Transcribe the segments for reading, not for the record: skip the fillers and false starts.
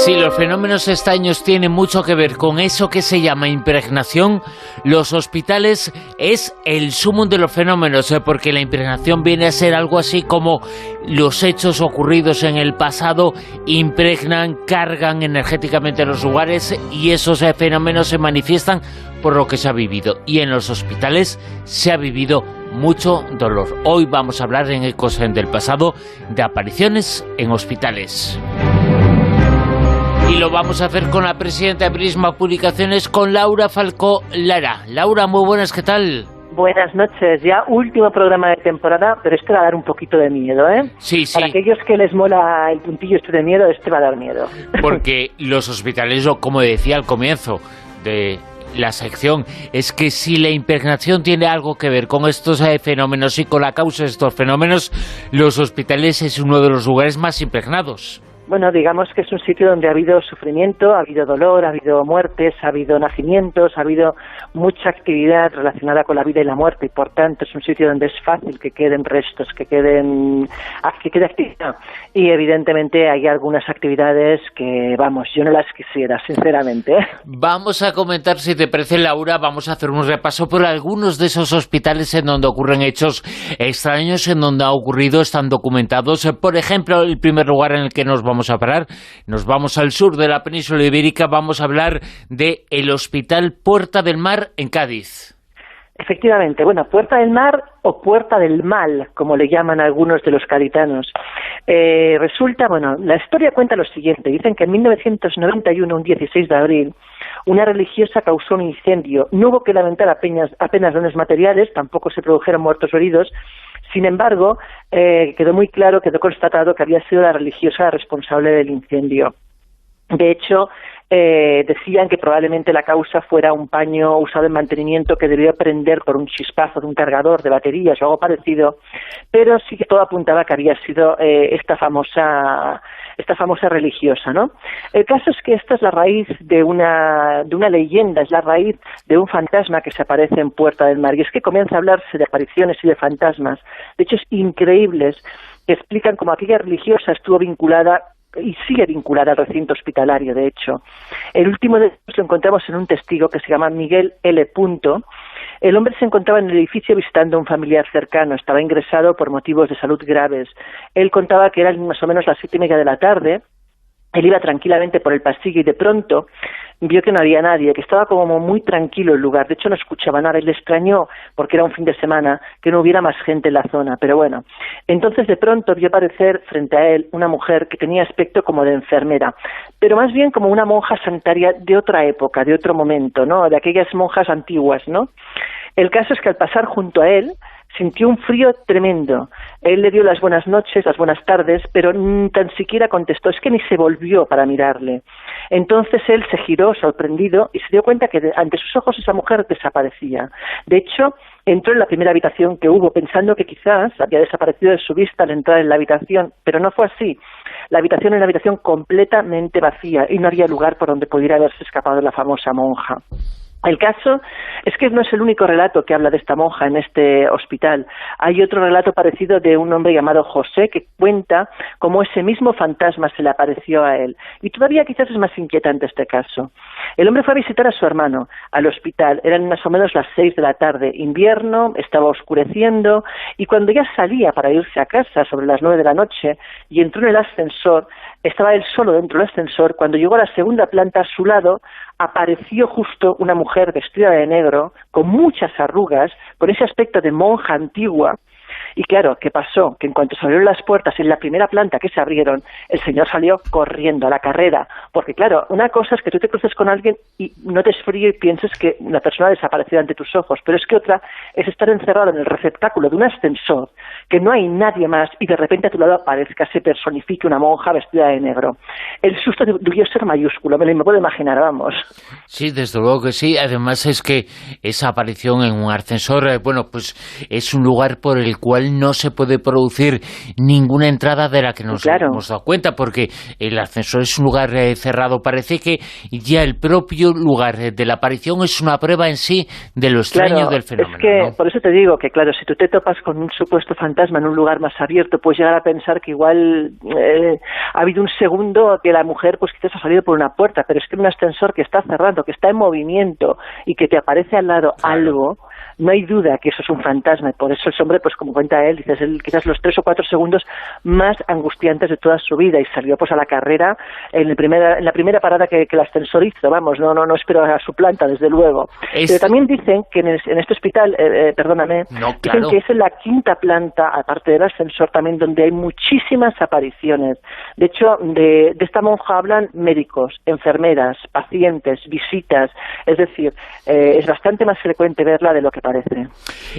Si los fenómenos extraños tienen mucho que ver con eso que se llama impregnación, los hospitales es el sumum de los fenómenos, porque la impregnación viene a ser algo así como los hechos ocurridos en el pasado impregnan, cargan energéticamente los lugares y esos fenómenos se manifiestan por lo que se ha vivido. Y en los hospitales se ha vivido mucho dolor. Hoy vamos a hablar en Ecos del Pasado de apariciones en hospitales. Y lo vamos a hacer con la presidenta de Prisma Publicaciones, con Laura Falcó Lara. Laura, muy buenas, ¿qué tal? Buenas noches, ya último programa de temporada, pero este va a dar un poquito de miedo, ¿eh? Sí, sí. Para aquellos que les mola el puntillo este de miedo, este va a dar miedo. Porque los hospitales, como decía al comienzo de la sección, es que si la impregnación tiene algo que ver con estos fenómenos y con la causa de estos fenómenos, los hospitales es uno de los lugares más impregnados. Bueno, digamos que es un sitio donde ha habido sufrimiento, ha habido dolor, ha habido muertes, ha habido nacimientos, ha habido mucha actividad relacionada con la vida y la muerte, y por tanto es un sitio donde es fácil que queden restos, que quede actividad. Y evidentemente hay algunas actividades que, vamos, yo no las quisiera, sinceramente. Vamos a comentar, si te parece, Laura, vamos a hacer un repaso por algunos de esos hospitales en donde ocurren hechos extraños, en donde ha ocurrido, están documentados. Por ejemplo, el primer lugar en el que nos vamos a parar, nos vamos al sur de la península ibérica, vamos a hablar de el Hospital Puerta del Mar en Cádiz. Efectivamente, bueno, Puerta del Mar o Puerta del Mal, como le llaman algunos de los gaditanos. Resulta, bueno, la historia cuenta lo siguiente, dicen que en 1991, un 16 de abril, una religiosa causó un incendio. No hubo que lamentar apenas daños materiales, tampoco se produjeron muertos o heridos. Sin embargo, quedó constatado que había sido la religiosa responsable del incendio. De hecho, decían que probablemente la causa fuera un paño usado en mantenimiento que debió prender por un chispazo de un cargador de baterías o algo parecido, pero sí que todo apuntaba que había sido esta famosa religiosa, ¿no? El caso es que esta es la raíz de una leyenda, es la raíz de un fantasma que se aparece en Puerta del Mar, y es que comienza a hablarse de apariciones y de fantasmas, de hechos increíbles que explican cómo aquella religiosa estuvo vinculada y sigue vinculada al recinto hospitalario, de hecho. El último de ellos lo encontramos en un testigo que se llama Miguel L. El hombre se encontraba en el edificio visitando a un familiar cercano, estaba ingresado por motivos de salud graves. Él contaba que eran más o menos las 7:30 de la tarde, él iba tranquilamente por el pasillo y de pronto vio que no había nadie, que estaba como muy tranquilo el lugar, de hecho no escuchaba nada, y le extrañó, porque era un fin de semana, que no hubiera más gente en la zona, pero bueno. Entonces de pronto vio aparecer frente a él una mujer que tenía aspecto como de enfermera, pero más bien como una monja sanitaria de otra época, de otro momento, ¿no?, de aquellas monjas antiguas, ¿no? El caso es que al pasar junto a él, sintió un frío tremendo. Él le dio las buenas noches, las buenas tardes, pero tan siquiera contestó, es que ni se volvió para mirarle. Entonces él se giró sorprendido y se dio cuenta que ante sus ojos esa mujer desaparecía. De hecho, entró en la primera habitación que hubo pensando que quizás había desaparecido de su vista al entrar en la habitación, pero no fue así. La habitación era una habitación completamente vacía y no había lugar por donde pudiera haberse escapado la famosa monja. El caso es que no es el único relato que habla de esta monja en este hospital. Hay otro relato parecido de un hombre llamado José que cuenta cómo ese mismo fantasma se le apareció a él. Y todavía quizás es más inquietante este caso. El hombre fue a visitar a su hermano al hospital. Eran más o menos las 6 de la tarde. Invierno, estaba oscureciendo, y cuando ya salía para irse a casa sobre las 9 de la noche y entró en el ascensor, estaba él solo dentro del ascensor. Cuando llegó a la segunda planta, a su lado apareció justo una mujer vestida de negro, con muchas arrugas, con ese aspecto de monja antigua. Y claro, ¿qué pasó? Que en cuanto se abrieron las puertas en la primera planta que se abrieron, el señor salió corriendo a la carrera. Porque claro, una cosa es que tú te cruces con alguien y notes frío y pienses que la persona ha desaparecido ante tus ojos, pero es que otra es estar encerrado en el receptáculo de un ascensor, que no hay nadie más, y de repente a tu lado aparezca, se personifique una monja vestida de negro. El susto debió ser mayúsculo, me puedo imaginar, vamos. Sí, desde luego que sí. Además es que esa aparición en un ascensor, pues es un lugar por el cual cual no se puede producir ninguna entrada de la que nos Claro. hemos dado cuenta, porque el ascensor es un lugar cerrado. Parece que ya el propio lugar de la aparición es una prueba en sí de lo extraño del fenómeno. Es que, ¿no? por eso te digo que, claro, si tú te topas con un supuesto fantasma en un lugar más abierto, puedes llegar a pensar que igual ha habido un segundo que la mujer pues quizás ha salido por una puerta, pero es que en un ascensor que está cerrado, que está en movimiento y que te aparece al lado algo, no hay duda que eso es un fantasma, y por eso el hombre, pues como cuenta él, dices, él quizás los 3 o 4 segundos más angustiantes de toda su vida, y salió pues a la carrera en la primera parada que el ascensor hizo, vamos, no espero a su planta, desde luego. Pero también dicen que en este hospital, perdóname, dicen que es en la 5ª planta, aparte del ascensor, también donde hay muchísimas apariciones. De hecho, de esta monja hablan médicos, enfermeras, pacientes, visitas, es decir, es bastante más frecuente verla de lo que parece.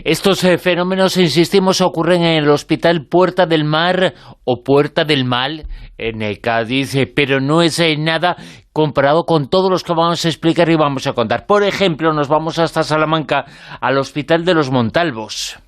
Estos fenómenos, insistimos, ocurren en el Hospital Puerta del Mar o Puerta del Mal en Cádiz, pero no es nada comparado con todos los que vamos a explicar y vamos a contar. Por ejemplo, nos vamos hasta Salamanca, al Hospital de los Montalvos.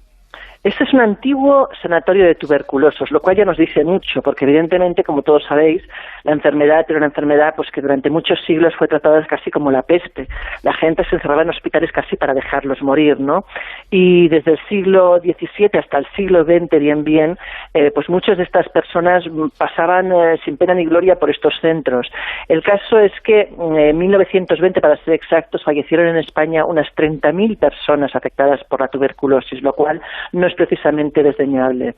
Este es un antiguo sanatorio de tuberculosos, lo cual ya nos dice mucho, porque evidentemente, como todos sabéis, la enfermedad era una enfermedad pues que durante muchos siglos fue tratada casi como la peste. La gente se encerraba en hospitales casi para dejarlos morir, ¿no? Y desde el siglo XVII hasta el siglo XX, bien, pues muchas de estas personas pasaban sin pena ni gloria por estos centros. El caso es que en 1920, para ser exactos, fallecieron en España unas 30.000 personas afectadas por la tuberculosis, lo cual no es precisamente desdeñable.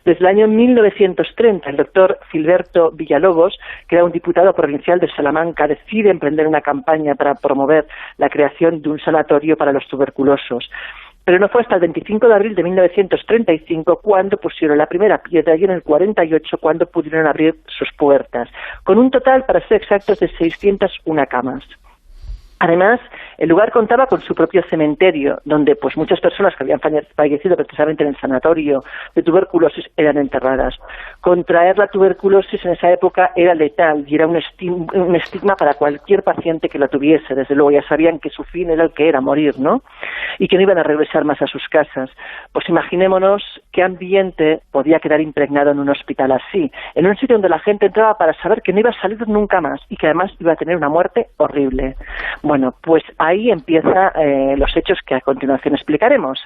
Desde el año 1930, el doctor Filberto Villalobos, que era un diputado provincial de Salamanca, decide emprender una campaña para promover la creación de un sanatorio para los tuberculosos. Pero no fue hasta el 25 de abril de 1935 cuando pusieron la primera piedra, y en el 48 cuando pudieron abrir sus puertas, con un total, para ser exactos, de 601 camas. Además, el lugar contaba con su propio cementerio, donde pues muchas personas que habían fallecido precisamente en el sanatorio de tuberculosis eran enterradas. Contraer la tuberculosis en esa época era letal y era un estigma para cualquier paciente que la tuviese. Desde luego ya sabían que su fin era el que era, morir, ¿no? Y que no iban a regresar más a sus casas. Pues imaginémonos qué ambiente podía quedar impregnado en un hospital así, en un sitio donde la gente entraba para saber que no iba a salir nunca más y que además iba a tener una muerte horrible. Bueno, pues ahí empiezan los hechos que a continuación explicaremos.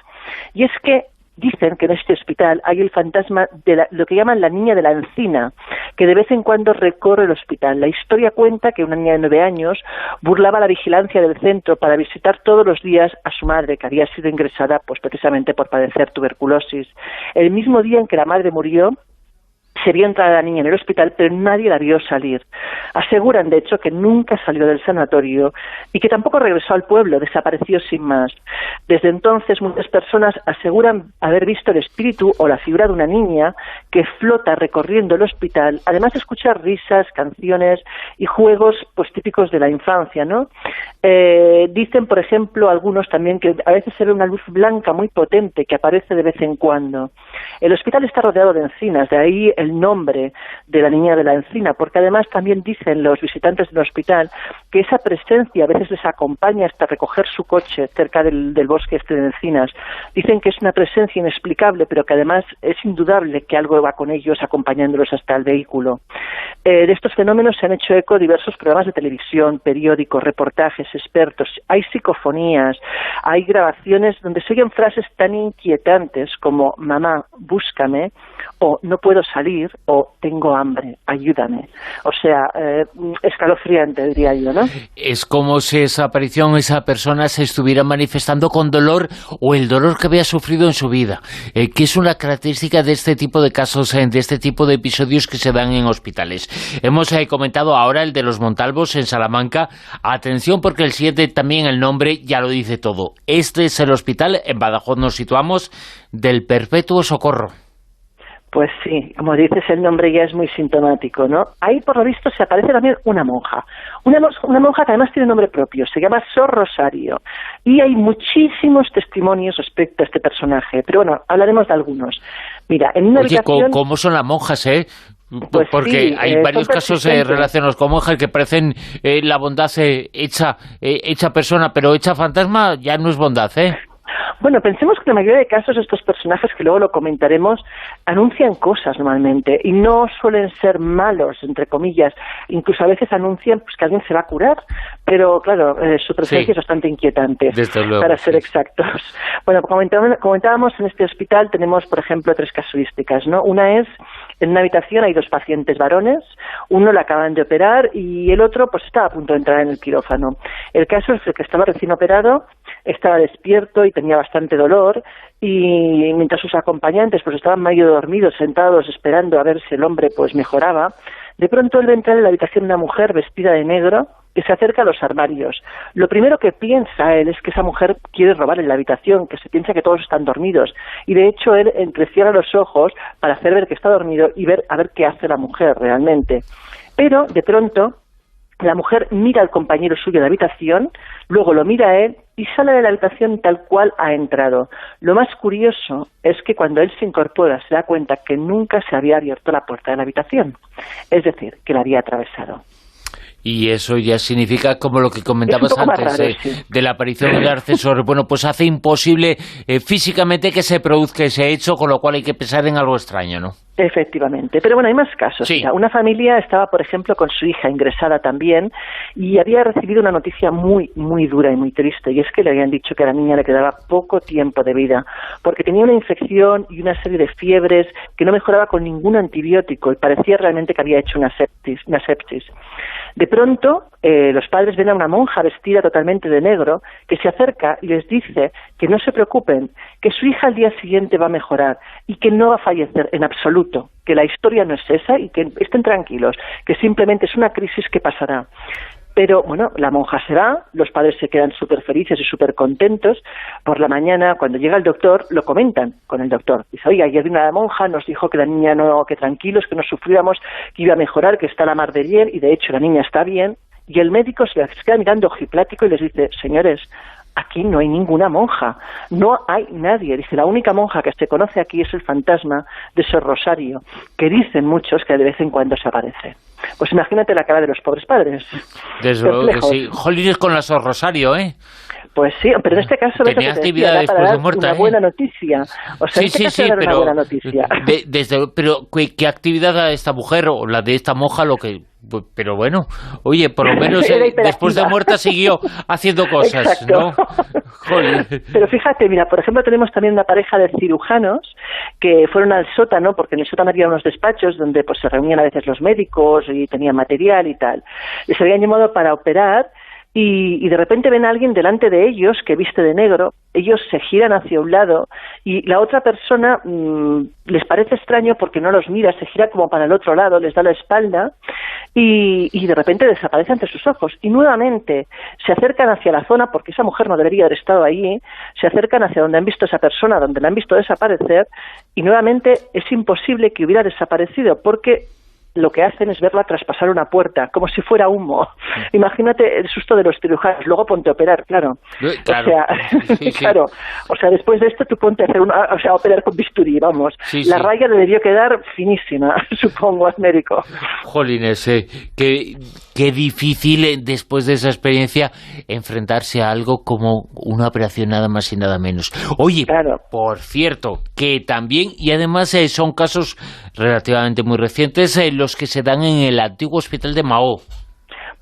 Y es que dicen que en este hospital hay el fantasma de lo que llaman la niña de la encina, que de vez en cuando recorre el hospital. La historia cuenta que una niña de 9 años burlaba la vigilancia del centro para visitar todos los días a su madre, que había sido ingresada pues precisamente por padecer tuberculosis. El mismo día en que la madre murió, se vio entrar a la niña en el hospital, pero nadie la vio salir. Aseguran, de hecho, que nunca salió del sanatorio y que tampoco regresó al pueblo, desapareció sin más. Desde entonces, muchas personas aseguran haber visto el espíritu o la figura de una niña que flota recorriendo el hospital, además de escuchar risas, canciones y juegos pues típicos de la infancia, ¿no? Dicen, por ejemplo, algunos también que a veces se ve una luz blanca muy potente que aparece de vez en cuando. El hospital está rodeado de encinas, de ahí el nombre de la niña de la encina, porque además también dicen los visitantes del hospital que esa presencia a veces les acompaña hasta recoger su coche cerca del bosque este de encinas. Dicen que es una presencia inexplicable, pero que además es indudable que algo va con ellos acompañándolos hasta el vehículo. De estos fenómenos se han hecho eco diversos programas de televisión, periódicos, reportajes, expertos. Hay psicofonías, hay grabaciones donde se oyen frases tan inquietantes como «mamá, búscame», o «no puedo salir», o «tengo hambre, ayúdame». O sea, escalofriante, diría yo, ¿no? Es como si esa aparición, esa persona se estuviera manifestando con dolor o el dolor que había sufrido en su vida, que es una característica de este tipo de casos, de este tipo de episodios que se dan en hospitales. Hemos comentado ahora el de los Montalvos en Salamanca. Atención, porque el siguiente también, el nombre ya lo dice todo. Este es el hospital, en Badajoz nos situamos, del Perpetuo Socorro. Pues sí, como dices, el nombre ya es muy sintomático, ¿no? Ahí, por lo visto, se aparece también una monja. Una monja que además tiene nombre propio, se llama Sor Rosario. Y hay muchísimos testimonios respecto a este personaje. Pero bueno, hablaremos de algunos. Mira, en una habitación... ¿Cómo son las monjas, Pues porque sí, hay varios casos relacionados con monjas que parecen la bondad hecha persona, pero hecha fantasma ya no es bondad, ¿eh? Bueno, pensemos que en la mayoría de casos estos personajes, que luego lo comentaremos, anuncian cosas normalmente y no suelen ser malos, entre comillas. Incluso a veces anuncian pues, que alguien se va a curar, pero claro, su presencia es bastante inquietante, luego, para ser exactos. Bueno, comentábamos, en este hospital tenemos, por ejemplo, 3 casuísticas, ¿no? Una es, en una habitación hay 2 pacientes varones, uno le acaban de operar y el otro pues estaba a punto de entrar en el quirófano. El caso es que estaba recién operado, estaba despierto y tenía bastante dolor, y mientras sus acompañantes pues estaban medio dormidos, sentados, esperando a ver si el hombre pues mejoraba, de pronto él ve entrar en la habitación una mujer vestida de negro que se acerca a los armarios. Lo primero que piensa él es que esa mujer quiere robar en la habitación, que se piensa que todos están dormidos, y de hecho él entrecierra los ojos para hacer ver que está dormido y ver a ver qué hace la mujer realmente. Pero de pronto la mujer mira al compañero suyo de habitación, luego lo mira a él y sale de la habitación tal cual ha entrado. Lo más curioso es que cuando él se incorpora se da cuenta que nunca se había abierto la puerta de la habitación, es decir, que la había atravesado. Y eso ya significa, como lo que comentabas antes, raro, sí, de la aparición del ascensor. Bueno, pues hace imposible físicamente que se produzca ese hecho, con lo cual hay que pensar en algo extraño, ¿no? Efectivamente, pero bueno, hay más casos. Sí. Mira, una familia estaba, por ejemplo, con su hija ingresada también y había recibido una noticia muy, muy dura y muy triste, y es que le habían dicho que a la niña le quedaba poco tiempo de vida, porque tenía una infección y una serie de fiebres que no mejoraba con ningún antibiótico y parecía realmente que había hecho una sepsis. De pronto, los padres ven a una monja vestida totalmente de negro que se acerca y les dice que no se preocupen, que su hija al día siguiente va a mejorar y que no va a fallecer en absoluto, que la historia no es esa y que estén tranquilos, que simplemente es una crisis que pasará. Pero, bueno, la monja se va, los padres se quedan súper felices y súper contentos. Por la mañana, cuando llega el doctor, lo comentan con el doctor. Dice, oye, ayer vino la monja, nos dijo que la niña no, que tranquilos, que no sufriéramos, que iba a mejorar, que está la mar de bien, y de hecho la niña está bien. Y el médico se les queda mirando ojiplático y les dice, señores, aquí no hay ninguna monja, no hay nadie. Dice, la única monja que se conoce aquí es el fantasma de Sor Rosario, que dicen muchos que de vez en cuando se aparece. Pues imagínate la cara de los pobres padres. Desde luego que sí. Jolines con la Sor Rosario, ¿eh? Pues sí, pero en este caso tenía actividad después de muerta, una buena noticia. O sea, sí, pero una buena noticia. Pero ¿qué actividad da esta mujer o la de esta monja? Pero bueno, oye, por lo menos después de muerta siguió haciendo cosas. Exacto. ¿No? Joder. Pero fíjate, mira, por ejemplo, tenemos también una pareja de cirujanos que fueron al sótano, porque en el sótano había unos despachos donde pues se reunían a veces los médicos y tenían material y tal. Les habían llamado para operar y de repente ven a alguien delante de ellos que viste de negro. Ellos se giran hacia un lado y la otra persona les parece extraño porque no los mira, se gira como para el otro lado, les da la espalda y de repente desaparece ante sus ojos. Y nuevamente se acercan hacia la zona, porque esa mujer no debería haber estado ahí, se acercan hacia donde han visto a esa persona, donde la han visto desaparecer, y nuevamente es imposible que hubiera desaparecido porque lo que hacen es verla traspasar una puerta, como si fuera humo. Imagínate el susto de los cirujanos, luego ponte a operar, claro. Claro. O sea, sí. claro. O sea, después de esto tú ponte a hacer operar con bisturí, vamos. Sí, la raya le debió quedar finísima, supongo, al médico. Jolines, qué difícil después de esa experiencia enfrentarse a algo como una operación nada más y nada menos. Oye, claro. Por cierto, que también, y además son casos relativamente muy recientes, los que se dan en el antiguo hospital de Mahó.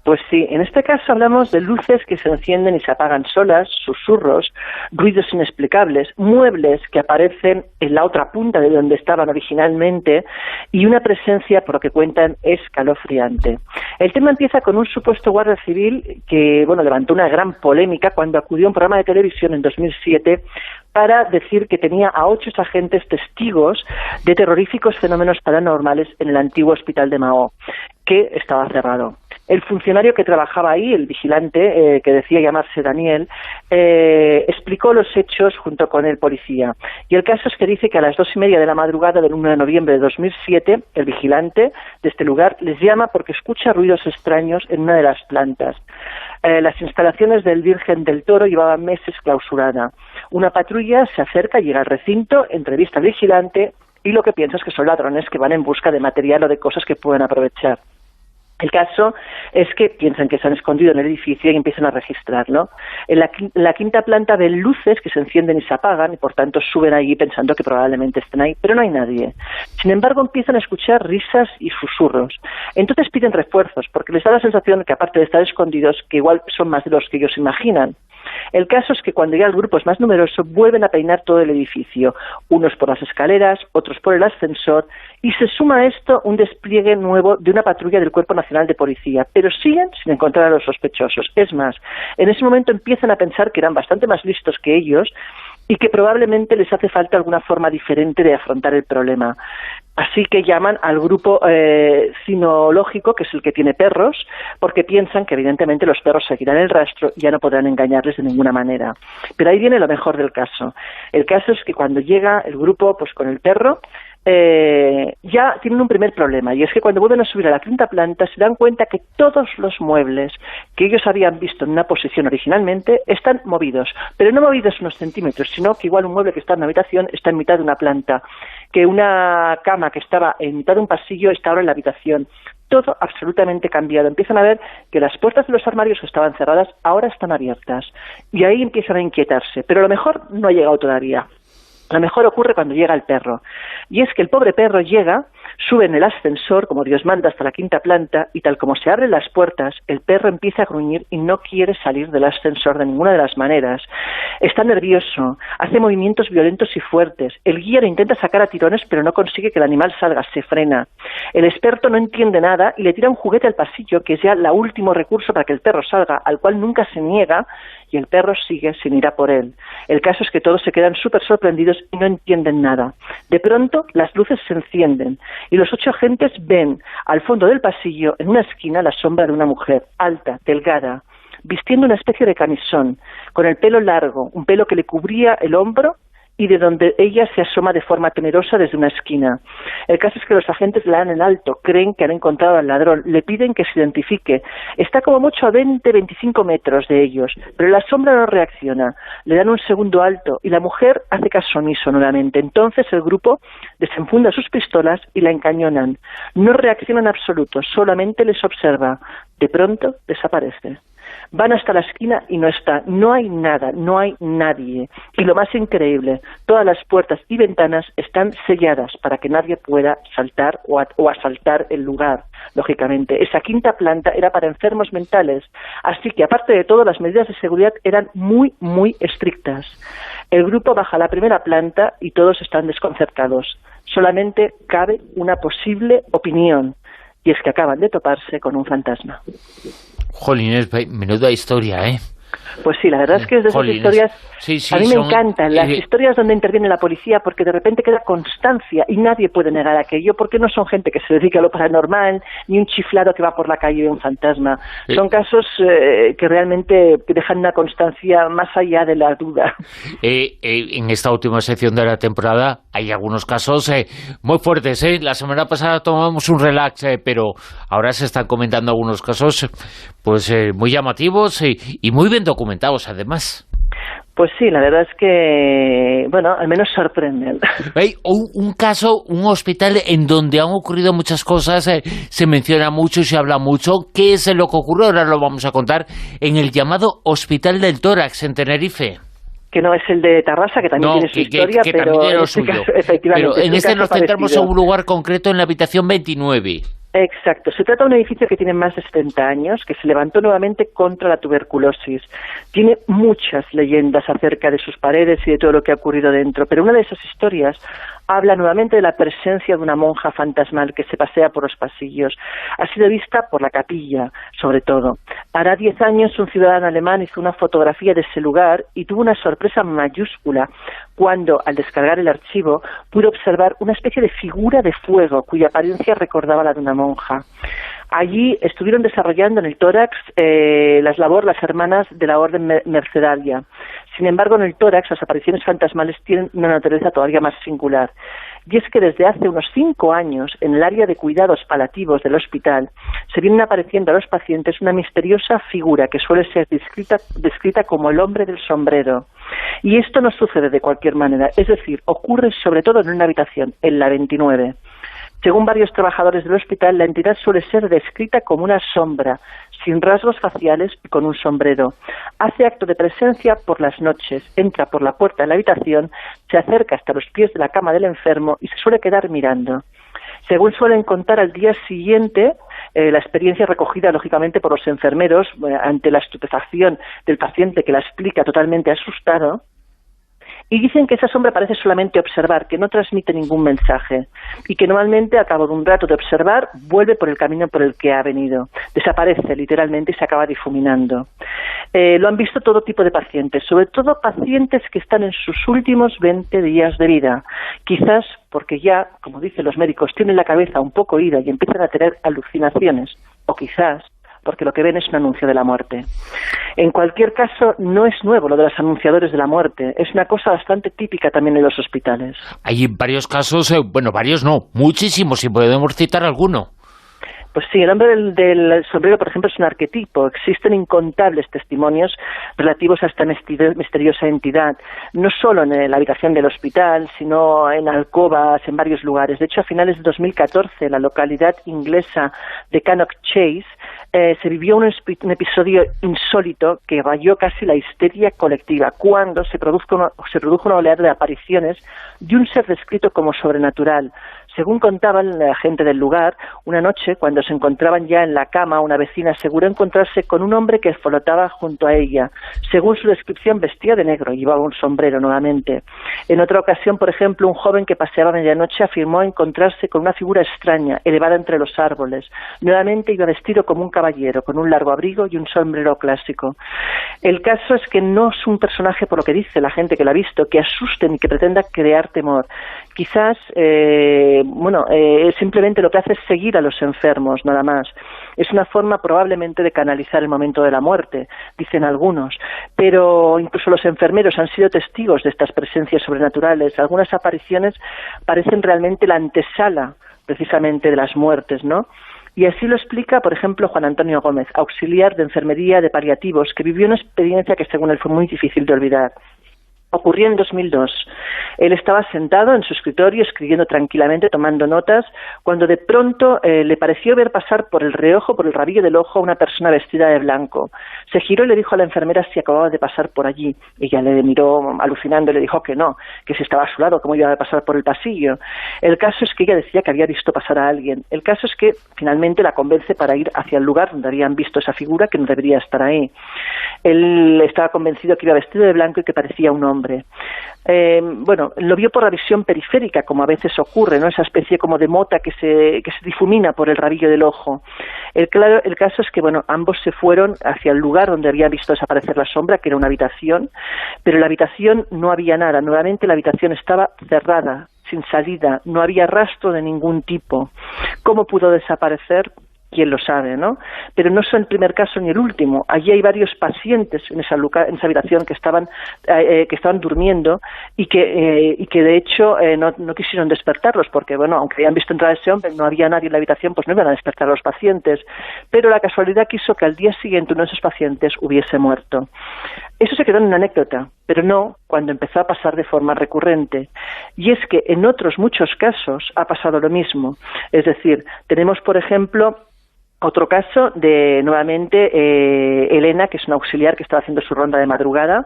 Pues sí, en este caso hablamos de luces que se encienden y se apagan solas, susurros, ruidos inexplicables, muebles que aparecen en la otra punta de donde estaban originalmente y una presencia, por lo que cuentan, escalofriante. El tema empieza con un supuesto guardia civil que, bueno, levantó una gran polémica cuando acudió a un programa de televisión en 2007 para decir que tenía a 8 agentes testigos de terroríficos fenómenos paranormales en el antiguo hospital de Mahó, que estaba cerrado. El funcionario que trabajaba ahí, el vigilante, que decía llamarse Daniel, explicó los hechos junto con el policía. Y el caso es que dice que a las 2:30 de la madrugada del 1 de noviembre de 2007, el vigilante de este lugar les llama porque escucha ruidos extraños en una de las plantas. Las instalaciones del Virgen del Toro llevaban meses clausurada. Una patrulla se acerca, llega al recinto, entrevista al vigilante y lo que piensa es que son ladrones que van en busca de material o de cosas que pueden aprovechar. El caso es que piensan que se han escondido en el edificio y empiezan a registrarlo. En la quinta planta ven luces que se encienden y se apagan y por tanto suben allí pensando que probablemente estén ahí, pero no hay nadie. Sin embargo, empiezan a escuchar risas y susurros. Entonces piden refuerzos porque les da la sensación que aparte de estar escondidos, que igual son más de los que ellos imaginan. El caso es que cuando ya el grupo es más numeroso, vuelven a peinar todo el edificio, unos por las escaleras, otros por el ascensor, y se suma a esto un despliegue nuevo de una patrulla del Cuerpo Nacional de Policía, pero siguen sin encontrar a los sospechosos. Es más, en ese momento empiezan a pensar que eran bastante más listos que ellos y que probablemente les hace falta alguna forma diferente de afrontar el problema. Así que llaman al grupo cinológico, que es el que tiene perros, porque piensan que evidentemente los perros seguirán el rastro y ya no podrán engañarles de ninguna manera. Pero ahí viene lo mejor del caso. El caso es que cuando llega el grupo pues con el perro, ya tienen un primer problema, y es que cuando vuelven a subir a la quinta planta se dan cuenta que todos los muebles que ellos habían visto en una posición originalmente están movidos, pero no movidos unos centímetros, sino que igual un mueble que está en una habitación está en mitad de una planta, que una cama que estaba en mitad de un pasillo está ahora en la habitación. Todo absolutamente cambiado. Empiezan a ver que las puertas de los armarios que estaban cerradas ahora están abiertas, y ahí empiezan a inquietarse, pero lo mejor no ha llegado todavía. Lo mejor ocurre cuando llega el perro, y es que el pobre perro llega, sube en el ascensor, como Dios manda, hasta la quinta planta, y tal como se abren las puertas, el perro empieza a gruñir y no quiere salir del ascensor de ninguna de las maneras. Está nervioso, hace movimientos violentos y fuertes. El guía lo intenta sacar a tirones, pero no consigue que el animal salga, se frena. El experto no entiende nada y le tira un juguete al pasillo, que es ya el último recurso para que el perro salga, al cual nunca se niega, y el perro sigue sin ir a por él. El caso es que todos se quedan súper sorprendidos y no entienden nada. De pronto, las luces se encienden y los 8 agentes ven al fondo del pasillo, en una esquina, la sombra de una mujer, alta, delgada, vistiendo una especie de camisón, con el pelo largo, un pelo que le cubría el hombro y de donde ella se asoma de forma temerosa desde una esquina. El caso es que los agentes la dan en alto, creen que han encontrado al ladrón, le piden que se identifique. Está como mucho a 20-25 metros de ellos, pero la sombra no reacciona. Le dan un segundo alto y la mujer hace caso omiso nuevamente. Entonces el grupo desenfunda sus pistolas y la encañonan. No reacciona en absoluto, solamente les observa. De pronto desaparece. Van hasta la esquina y no está, no hay nada, no hay nadie. Y lo más increíble, todas las puertas y ventanas están selladas para que nadie pueda saltar o asaltar el lugar, lógicamente. Esa quinta planta era para enfermos mentales, así que aparte de todo, las medidas de seguridad eran muy, muy estrictas. El grupo baja a la primera planta y todos están desconcertados. Solamente cabe una posible opinión, y es que acaban de toparse con un fantasma. Jolines, menuda historia, ¿eh? Pues sí, la verdad es que es de esas historias, sí, a mí me encantan las historias donde interviene la policía, porque de repente queda constancia y nadie puede negar aquello, porque no son gente que se dedica a lo paranormal, ni un chiflado que va por la calle y ve un fantasma. Son casos que realmente dejan una constancia más allá de la duda. En esta última sección de la temporada hay algunos casos muy fuertes, ¿eh? La semana pasada tomamos un relax, pero ahora se están comentando algunos casos pues muy llamativos y muy bien documentados, además. Pues sí, la verdad es que, bueno, al menos sorprenden. Hay un caso, un hospital en donde han ocurrido muchas cosas, se menciona mucho, se habla mucho. ¿Qué es lo que ocurrió? Ahora lo vamos a contar en el llamado Hospital del Tórax, en Tenerife. Que no es el de Tarrasa, que también tiene su historia, que pero en este caso, efectivamente, pero en este nos centramos en un lugar concreto, en la habitación 29. Exacto, se trata de un edificio que tiene más de 70 años, que se levantó nuevamente contra la tuberculosis. Tiene muchas leyendas acerca de sus paredes y de todo lo que ha ocurrido dentro, pero una de esas historias habla nuevamente de la presencia de una monja fantasmal que se pasea por los pasillos. Ha sido vista por la capilla, sobre todo. Hará 10 años un ciudadano alemán hizo una fotografía de ese lugar y tuvo una sorpresa mayúscula cuando, al descargar el archivo, pudo observar una especie de figura de fuego cuya apariencia recordaba la de una monja. Allí estuvieron desarrollando en el tórax las hermanas de la Orden Mercedaria. Sin embargo, en el tórax las apariciones fantasmales tienen una naturaleza todavía más singular. Y es que desde hace unos 5 años, en el área de cuidados paliativos del hospital, se vienen apareciendo a los pacientes una misteriosa figura que suele ser descrita como el hombre del sombrero. Y esto no sucede de cualquier manera, es decir, ocurre sobre todo en una habitación, en la 29. Según varios trabajadores del hospital, la entidad suele ser descrita como una sombra, sin rasgos faciales y con un sombrero. Hace acto de presencia por las noches, entra por la puerta de la habitación, se acerca hasta los pies de la cama del enfermo y se suele quedar mirando. Según suelen contar, al día siguiente, la experiencia recogida lógicamente por los enfermeros ante la estupefacción del paciente, que la explica totalmente asustado, y dicen que esa sombra parece solamente observar, que no transmite ningún mensaje, y que normalmente, al cabo de un rato de observar, vuelve por el camino por el que ha venido. Desaparece literalmente y se acaba difuminando. Lo han visto todo tipo de pacientes, sobre todo pacientes que están en sus últimos 20 días de vida. Quizás porque ya, como dicen los médicos, tienen la cabeza un poco ida y empiezan a tener alucinaciones, o quizás porque lo que ven es un anuncio de la muerte. En cualquier caso, no es nuevo lo de los anunciadores de la muerte, es una cosa bastante típica también en los hospitales. Hay varios casos, varios no, muchísimos, si podemos citar alguno. Pues sí, el hombre del sombrero, por ejemplo, es un arquetipo. Existen incontables testimonios relativos a esta misteriosa entidad, no solo en la habitación del hospital, sino en alcobas, en varios lugares. De hecho, a finales de 2014, en la localidad inglesa de Cannock Chase, se vivió un episodio insólito que rayó casi la histeria colectiva, cuando se produjo una oleada de apariciones de un ser descrito como sobrenatural. Según contaban la gente del lugar, una noche, cuando se encontraban ya en la cama, una vecina aseguró encontrarse con un hombre que flotaba junto a ella. Según su descripción, vestía de negro y llevaba un sombrero nuevamente. En otra ocasión, por ejemplo, un joven que paseaba a medianoche afirmó encontrarse con una figura extraña, elevada entre los árboles. Nuevamente iba vestido como un caballero, con un largo abrigo y un sombrero clásico. El caso es que no es un personaje, por lo que dice la gente que lo ha visto, que asuste ni que pretenda crear temor. Quizás, simplemente lo que hace es seguir a los enfermos, nada más. Es una forma probablemente de canalizar el momento de la muerte, dicen algunos, pero incluso los enfermeros han sido testigos de estas presencias sobrenaturales. Algunas apariciones parecen realmente la antesala, precisamente, de las muertes, ¿no? Y así lo explica, por ejemplo, Juan Antonio Gómez, auxiliar de enfermería de paliativos, que vivió una experiencia que según él fue muy difícil de olvidar. Ocurrió en 2002. Él estaba sentado en su escritorio escribiendo tranquilamente, tomando notas, cuando de pronto le pareció ver pasar por el reojo, por el rabillo del ojo, a una persona vestida de blanco. Se giró y le dijo a la enfermera si acababa de pasar por allí. Ella le miró alucinando y le dijo que no, que si estaba a su lado, cómo iba a pasar por el pasillo. El caso es que ella decía que había visto pasar a alguien. El caso es que finalmente la convence para ir hacia el lugar donde habían visto esa figura, que no debería estar ahí. Él estaba convencido que iba vestido de blanco y que parecía un hombre. Lo vio por la visión periférica, como a veces ocurre, ¿no? Esa especie como de mota que se difumina por el rabillo del ojo. El caso es que, ambos se fueron hacia el lugar donde había visto desaparecer la sombra, que era una habitación, pero en la habitación no había nada. Nuevamente la habitación estaba cerrada, sin salida, no había rastro de ningún tipo. ¿Cómo pudo desaparecer? Quién lo sabe, ¿no? Pero no es el primer caso ni el último. Allí hay varios pacientes en esa habitación que estaban durmiendo y que de hecho no quisieron despertarlos porque, aunque habían visto entrar a ese hombre, no había nadie en la habitación, pues no iban a despertar a los pacientes. Pero la casualidad quiso que al día siguiente uno de esos pacientes hubiese muerto. Eso se quedó en una anécdota, pero no cuando empezó a pasar de forma recurrente. Y es que en otros muchos casos ha pasado lo mismo. Es decir, tenemos, por ejemplo, otro caso de, nuevamente, Elena, que es una auxiliar que estaba haciendo su ronda de madrugada,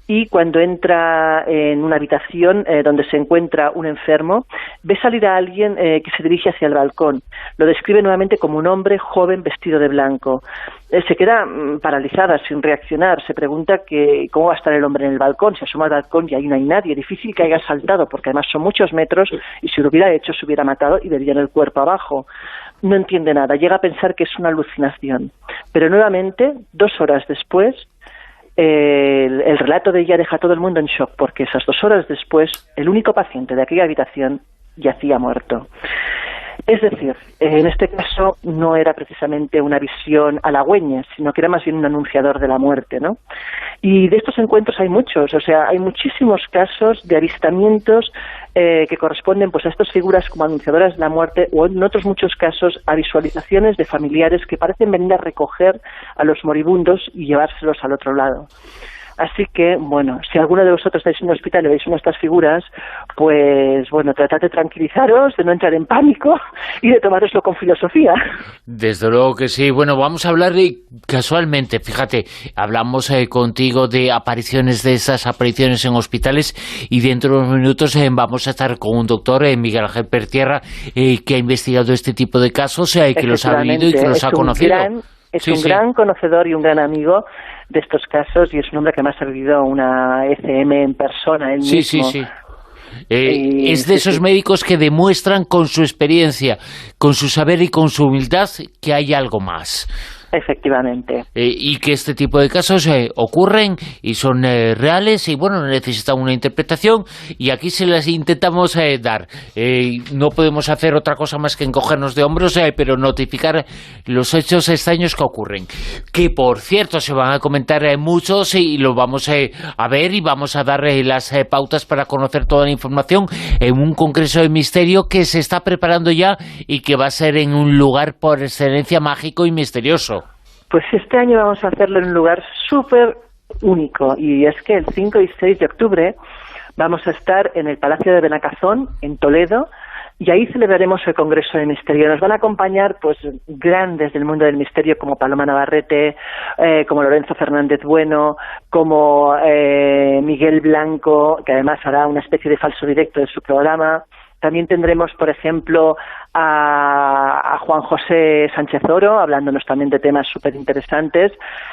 y cuando entra en una habitación donde se encuentra un enfermo, ve salir a alguien que se dirige hacia el balcón. Lo describe nuevamente como un hombre joven vestido de blanco. Se queda paralizada, sin reaccionar. Se pregunta cómo va a estar el hombre en el balcón. Se asoma al balcón y ahí no hay nadie. Difícil que haya saltado, porque además son muchos metros, y si lo hubiera hecho se hubiera matado y vería el cuerpo abajo. No entiende nada, llega a pensar que es una alucinación. Pero nuevamente, 2 horas después, el relato de ella deja a todo el mundo en shock, porque esas 2 horas después, el único paciente de aquella habitación yacía muerto. Es decir, en este caso no era precisamente una visión halagüeña, sino que era más bien un anunciador de la muerte, ¿no? Y de estos encuentros hay muchos, hay muchísimos casos de avistamientos que corresponden pues a estas figuras como anunciadoras de la muerte, o en otros muchos casos a visualizaciones de familiares que parecen venir a recoger a los moribundos y llevárselos al otro lado. Así que, bueno, si alguno de vosotros estáis en un hospital y veis una de estas figuras, pues, bueno, tratad de tranquilizaros, de no entrar en pánico y de tomároslo con filosofía. Desde luego que sí. Bueno, vamos a hablar casualmente, fíjate, hablamos contigo de apariciones, de esas apariciones en hospitales, y dentro de unos minutos vamos a estar con un doctor, Miguel Ángel Pertierra, que ha investigado este tipo de casos, que los ha vivido y que los ha conocido. Es un gran conocedor y un gran amigo de estos casos, y es un hombre que además ha vivido una ECM en persona él mismo. Sí. Es de esos médicos que demuestran con su experiencia, con su saber y con su humildad que hay algo más. Efectivamente. Y que este tipo de casos ocurren y son reales y, bueno, necesitan una interpretación, y aquí se las intentamos dar. No podemos hacer otra cosa más que encogernos de hombros, pero notificar los hechos extraños que ocurren. Que, por cierto, se van a comentar muchos y lo vamos a ver, y vamos a dar las pautas para conocer toda la información en un congreso de misterio que se está preparando ya y que va a ser en un lugar por excelencia mágico y misterioso. Pues este año vamos a hacerlo en un lugar súper único, y es que el 5 y 6 de octubre vamos a estar en el Palacio de Benacazón, en Toledo, y ahí celebraremos el Congreso de Misterio. Nos van a acompañar pues grandes del mundo del misterio como Paloma Navarrete, como Lorenzo Fernández Bueno, como Miguel Blanco, que además hará una especie de falso directo de su programa. También tendremos, por ejemplo, a Juan José Sánchez Oro, hablándonos también de temas súper interesantes,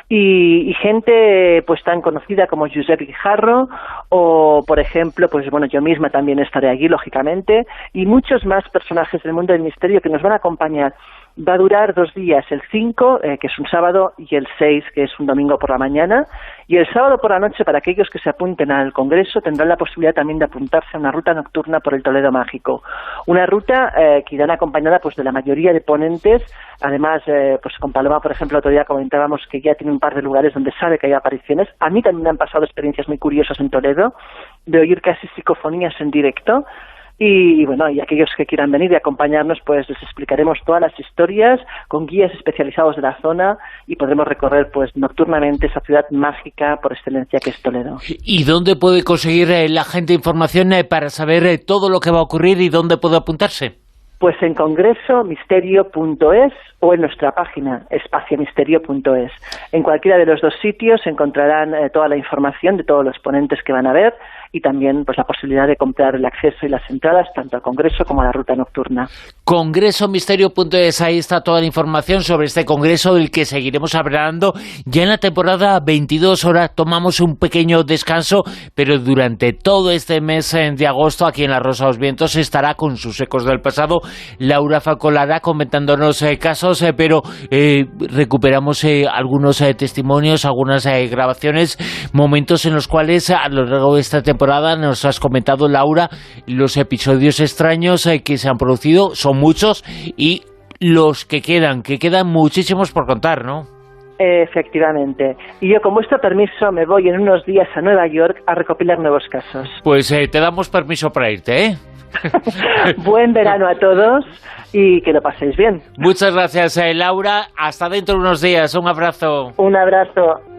y gente pues tan conocida como Josep Guijarro, o, por ejemplo, pues bueno, yo misma también estaré allí, lógicamente, y muchos más personajes del mundo del misterio que nos van a acompañar. Va a durar 2 días, el 5, que es un sábado, y el 6, que es un domingo por la mañana. Y el sábado por la noche, para aquellos que se apunten al Congreso, tendrán la posibilidad también de apuntarse a una ruta nocturna por el Toledo Mágico. Una ruta que irán acompañada pues de la mayoría de ponentes. Además, pues con Paloma, por ejemplo, otro día comentábamos que ya tiene un par de lugares donde sabe que hay apariciones. A mí también me han pasado experiencias muy curiosas en Toledo, de oír casi psicofonías en directo. Y bueno, y aquellos que quieran venir y acompañarnos, pues les explicaremos todas las historias con guías especializados de la zona, y podremos recorrer pues nocturnamente esa ciudad mágica por excelencia que es Toledo. ¿Y dónde puede conseguir la gente información para saber todo lo que va a ocurrir y dónde puede apuntarse? Pues en congresomisterio.es o en nuestra página espaciomisterio.es. En cualquiera de los dos sitios encontrarán toda la información de todos los ponentes que van a ver, y también pues la posibilidad de comprar el acceso y las entradas tanto al congreso como a la ruta nocturna. Congresomisterio.es, ahí está toda la información sobre este congreso del que seguiremos hablando ya en la temporada 22. Ahora tomamos un pequeño descanso, pero durante todo este mes de agosto aquí en La Rosa de los Vientos estará con sus ecos del pasado Laura Falcolara comentándonos casos, pero recuperamos algunos testimonios, algunas grabaciones, momentos en los cuales a lo largo de esta temporada nos has comentado, Laura, los episodios extraños que se han producido. Son muchos, y los que quedan muchísimos por contar, ¿no? Efectivamente. Y yo, con vuestro permiso, me voy en unos días a Nueva York a recopilar nuevos casos. Pues te damos permiso para irte, ¿eh? Buen verano a todos y que lo paséis bien. Muchas gracias, Laura. Hasta dentro de unos días. Un abrazo. Un abrazo.